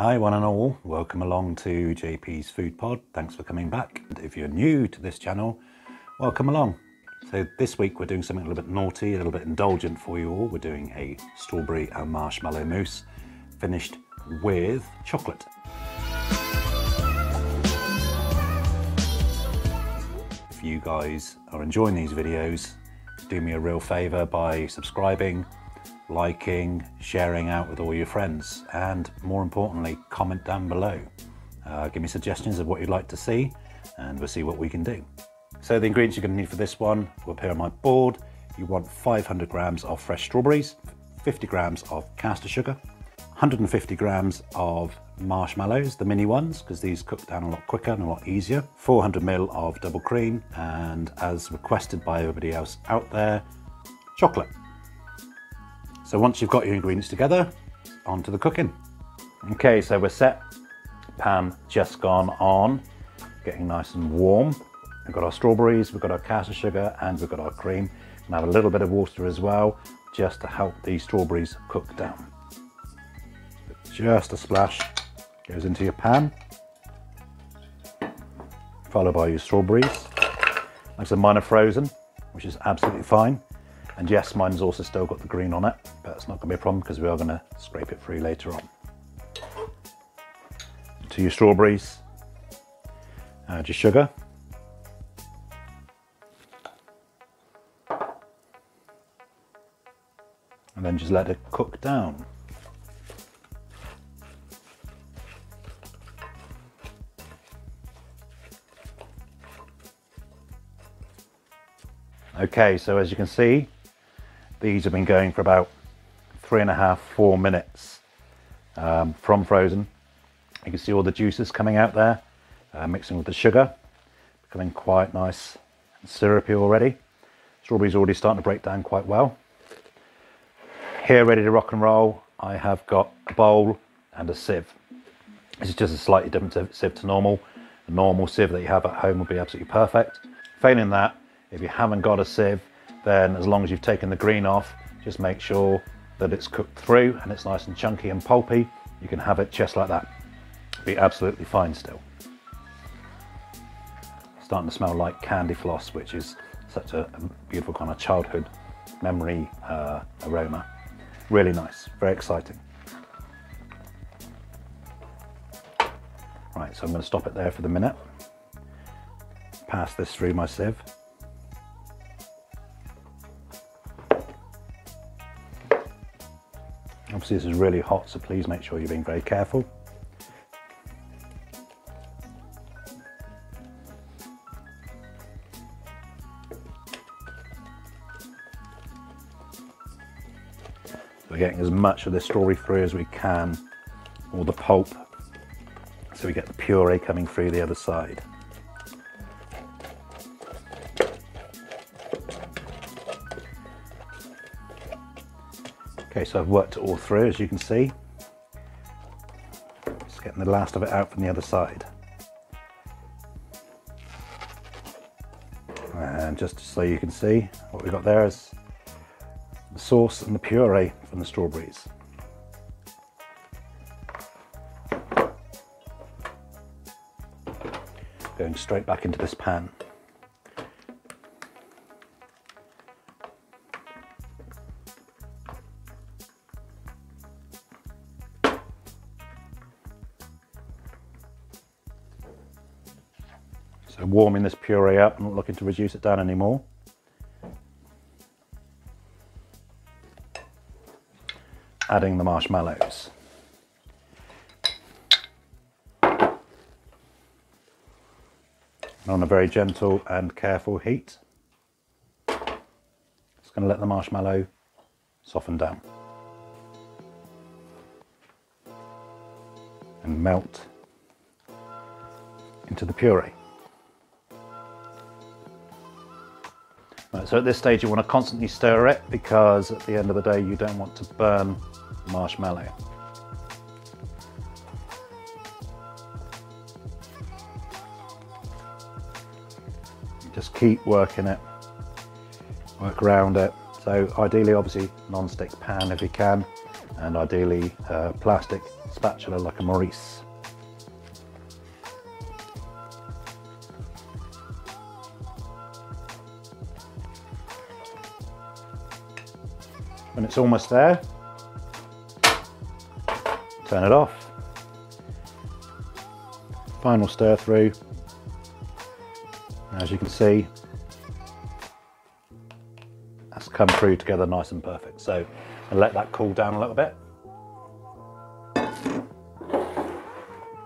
Hi one and all, welcome along to JP's Food Pod. Thanks for coming back. And if you're new to this channel, welcome along. So this week we're doing something a little bit naughty, a little bit indulgent for you all. We're doing a strawberry and marshmallow mousse finished with chocolate. If you guys are enjoying these videos, do me a real favour by subscribing, liking, sharing out with all your friends, and more importantly, comment down below. Give me suggestions of what you'd like to see, and we'll see what we can do. So the ingredients you're going to need for this one will appear on my board. You want 500 grams of fresh strawberries, 50 grams of caster sugar, 150 grams of marshmallows, the mini ones, because these cook down a lot quicker and a lot easier, 400 ml of double cream, and as requested by everybody else out there, chocolate. So once you've got your ingredients together, on to the cooking. Okay, so we're set. Pan just gone on, getting nice and warm. We've got our strawberries, we've got our caster sugar, and we've got our cream. And have a little bit of water as well, just to help these strawberries cook down. Just a splash goes into your pan, followed by your strawberries. Like I said, mine are frozen, which is absolutely fine. And yes, mine's also still got the green on it, but it's not going to be a problem because we are going to scrape it free later on. To your strawberries, add your sugar. And then just let it cook down. Okay, so as you can see, these have been going for about 3.5 to 4 minutes from frozen. You can see all the juices coming out there, mixing with the sugar, becoming quite nice and syrupy already. Strawberries already starting to break down quite well. Here, ready to rock and roll, I have got a bowl and a sieve. This is just a slightly different sieve to normal. A normal sieve that you have at home will be absolutely perfect. Failing that, if you haven't got a sieve, then as long as you've taken the green off, just make sure that it's cooked through and it's nice and chunky and pulpy. You can have it just like that. Be absolutely fine still. Starting to smell like candy floss, which is such a beautiful kind of childhood memory aroma. Really nice, very exciting. Right, so I'm going to stop it there for the minute. Pass this through my sieve. Obviously this is really hot, so please make sure you're being very careful. We're getting as much of the strawberry through as we can, or the pulp, so we get the puree coming through the other side. Okay, so I've worked it all through, as you can see. Just getting the last of it out from the other side. And just so you can see, what we've got there is the sauce and the puree from the strawberries. Going straight back into this pan. So warming this puree up, I'm not looking to reduce it down anymore. Adding the marshmallows. On a very gentle and careful heat. Just going to let the marshmallow soften down and melt into the puree. Right, so at this stage you want to constantly stir it, because at the end of the day you don't want to burn the marshmallow. Just keep working it, work around it. So ideally, obviously, non-stick pan if you can, and ideally plastic spatula like a Maurice. When it's almost there, turn it off. Final stir through. As you can see, that's come through together nice and perfect. So I'll let that cool down a little bit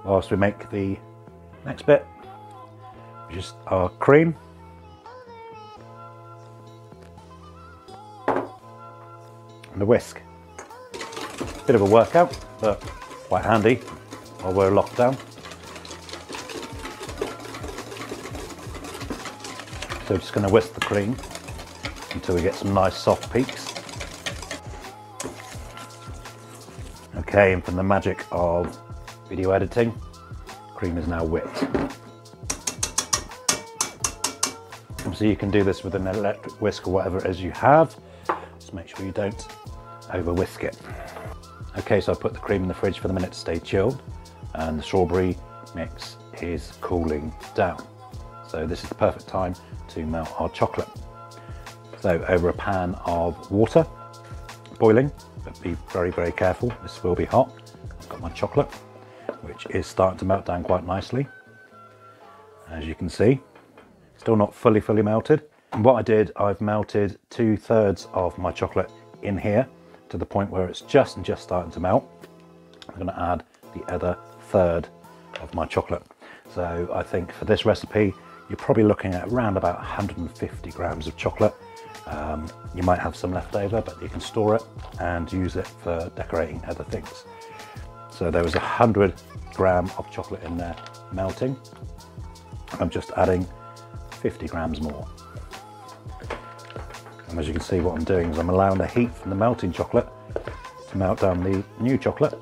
whilst we make the next bit, which is our cream. And a whisk. Bit of a workout, but quite handy while we're locked down. So just going to whisk the cream until we get some nice soft peaks. Okay, and from the magic of video editing, cream is now whipped. Obviously you can do this with an electric whisk or whatever it is you have. Just make sure you don't over whisk it. Okay, so I put the cream in the fridge for the minute to stay chilled, and the strawberry mix is cooling down. So this is the perfect time to melt our chocolate. So over a pan of water, boiling, but be very, very careful, this will be hot. I've got my chocolate, which is starting to melt down quite nicely. As you can see, still not fully melted. And what I did, I've melted 2/3 of my chocolate in here to the point where it's just starting to melt. I'm going to add the other third of my chocolate. So I think for this recipe, you're probably looking at around about 150 grams of chocolate. You might have some left over, but you can store it and use it for decorating other things. So there was 100 gram of chocolate in there melting. I'm just adding 50 grams more. And as you can see, what I'm doing is I'm allowing the heat from the melting chocolate to melt down the new chocolate.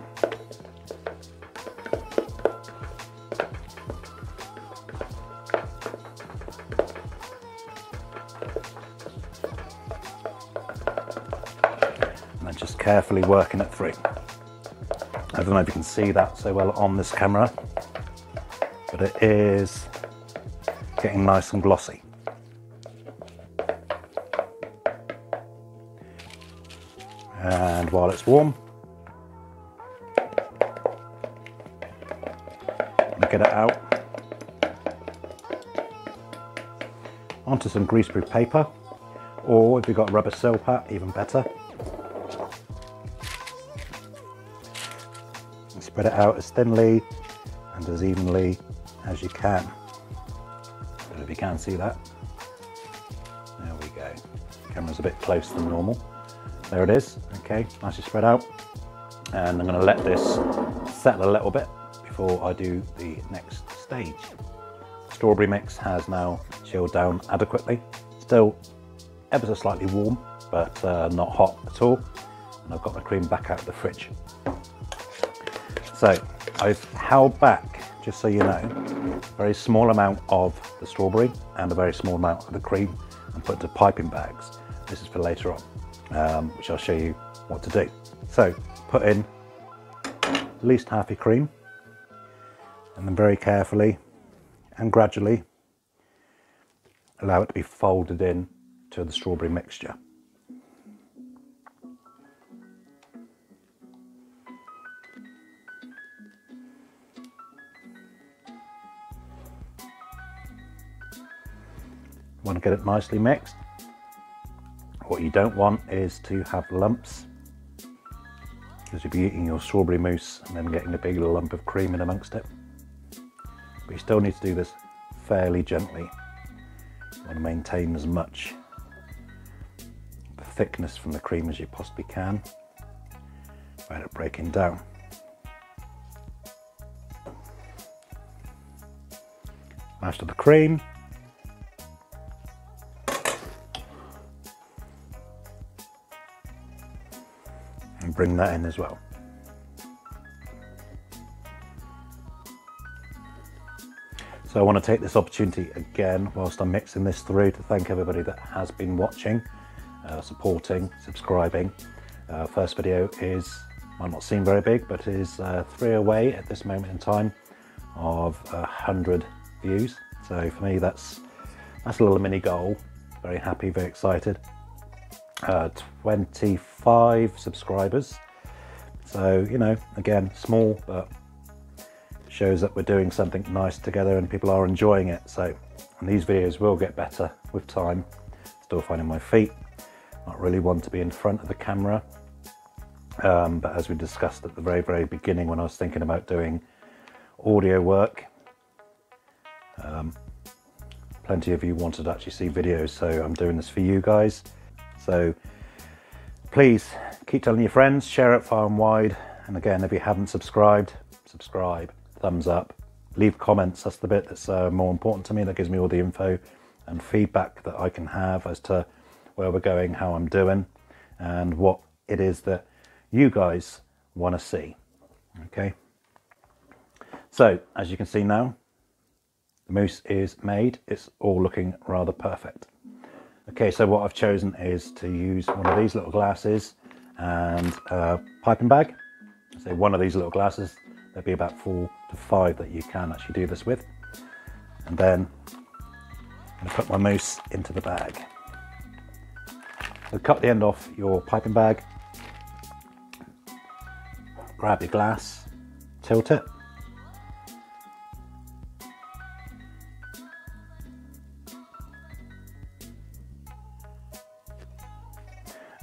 And then just carefully working it through. I don't know if you can see that so well on this camera, but it is getting nice and glossy. And while it's warm, get it out onto some greaseproof paper, or if you've got a rubber seal pat, even better. And spread it out as thinly and as evenly as you can. I don't know if you can see that. There we go. The camera's a bit closer than normal. There it is. Okay, nicely spread out. And I'm going to let this settle a little bit before I do the next stage. The strawberry mix has now chilled down adequately. Still ever so slightly warm, but not hot at all. And I've got my cream back out of the fridge. So I've held back, just so you know, a very small amount of the strawberry and a very small amount of the cream and put into piping bags. This is for later on, which I'll show you what to do. So put in at least half your cream, and then very carefully and gradually allow it to be folded in to the strawberry mixture. You want to get it nicely mixed. What you don't want is to have lumps, because you'll be eating your strawberry mousse and then getting a big lump of cream in amongst it. But you still need to do this fairly gently. You want to maintain as much the thickness from the cream as you possibly can without it breaking down. Mash to the cream. And bring that in as well. So I want to take this opportunity again, whilst I'm mixing this through, to thank everybody that has been watching, supporting, subscribing. First video is Might not seem very big, but it is 3 away at this moment in time of 100 views. So for me, that's a little mini goal. Very happy, very excited. 25 subscribers. So, you know, again, small, but shows that we're doing something nice together and people are enjoying it. So, and these videos will get better with time. Still finding my feet. Not really one to be in front of the camera. But as we discussed at the very, very beginning when I was thinking about doing audio work, plenty of you wanted to actually see videos, so I'm doing this for you guys. So please keep telling your friends, share it far and wide. And again, if you haven't subscribed, subscribe, thumbs up, leave comments. That's the bit that's more important to me. That gives me all the info and feedback that I can have as to where we're going, how I'm doing, and what it is that you guys want to see. Okay. So as you can see now, the mousse is made. It's all looking rather perfect. Okay, so what I've chosen is to use one of these little glasses and a piping bag. So one of these little glasses, there'll be about 4 to 5 that you can actually do this with. And then I'm going to put my mousse into the bag. So cut the end off your piping bag, grab your glass, tilt it.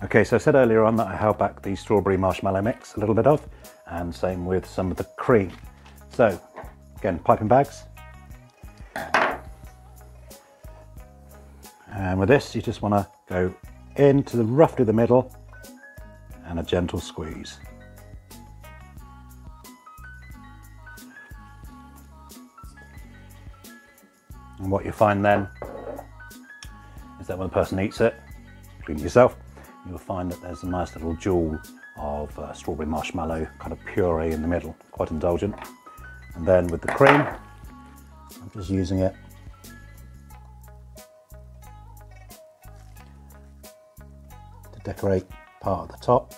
Okay, so I said earlier on that I held back the strawberry marshmallow mix a little bit of, and same with some of the cream. So again, piping bags. And with this, you just want to go into roughly the middle and a gentle squeeze. And what you find then is that when the person eats it, including yourself, you'll find that there's a nice little jewel of strawberry marshmallow kind of puree in the middle, quite indulgent. And then with the cream, I'm just using it to decorate part of the top.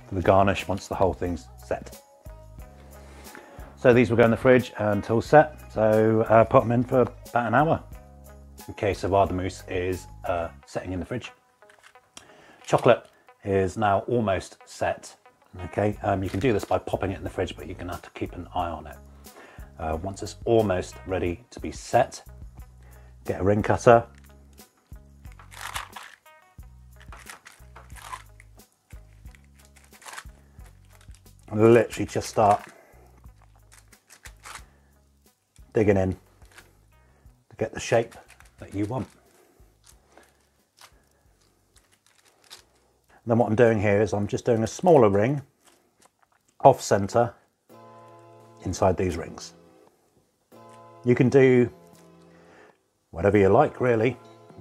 For the garnish once the whole thing's set. So these will go in the fridge until set, so put them in for about an hour. Okay, so while the mousse is setting in the fridge, chocolate is now almost set. Okay, you can do this by popping it in the fridge, but you're gonna have to keep an eye on it. Once it's almost ready to be set, get a ring cutter. And literally just start digging in to get the shape that you want. And then what I'm doing here is I'm just doing a smaller ring off center inside these rings. You can do whatever you like, really.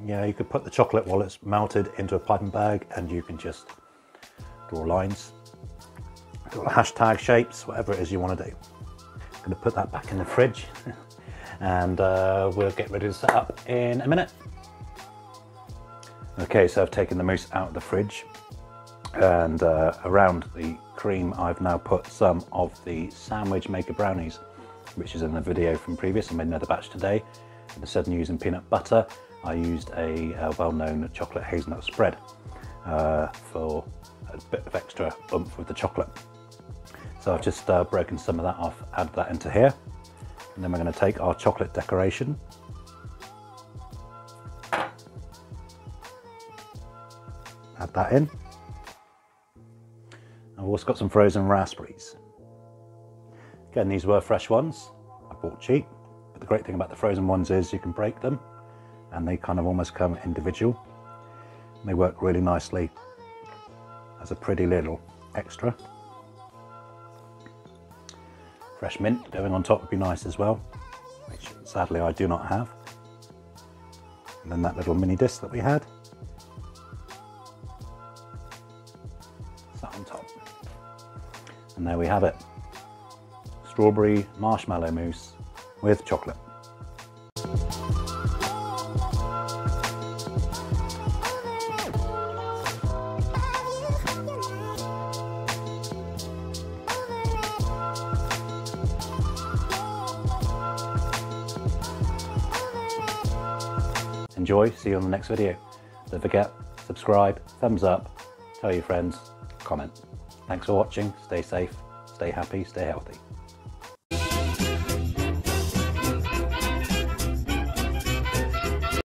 Yeah, you could put the chocolate while it's melted into a piping bag, and you can just draw lines, draw hashtag shapes, whatever it is you want to do. I'm going to put that back in the fridge and we'll get ready to set up in a minute. Okay, so I've taken the mousse out of the fridge, and around the cream I've now put some of the sandwich maker brownies, which is in the video from previous. I made another batch today. Instead of using peanut butter, I used a well-known chocolate hazelnut spread for a bit of extra oomph with the chocolate. So I've just broken some of that off, add that into here. And then we're going to take our chocolate decoration. Add that in. I've also got some frozen raspberries. Again, these were fresh ones. I bought cheap. But the great thing about the frozen ones is you can break them and they kind of almost come individual. And they work really nicely as a pretty little extra. Fresh mint going on top would be nice as well, which sadly I do not have. And then that little mini disc that we had. That on top. And there we have it. Strawberry marshmallow mousse with chocolate. enjoy, see you on the next video. Don't forget, subscribe, thumbs up, tell your friends, comment. Thanks for watching, stay safe, stay happy, stay healthy.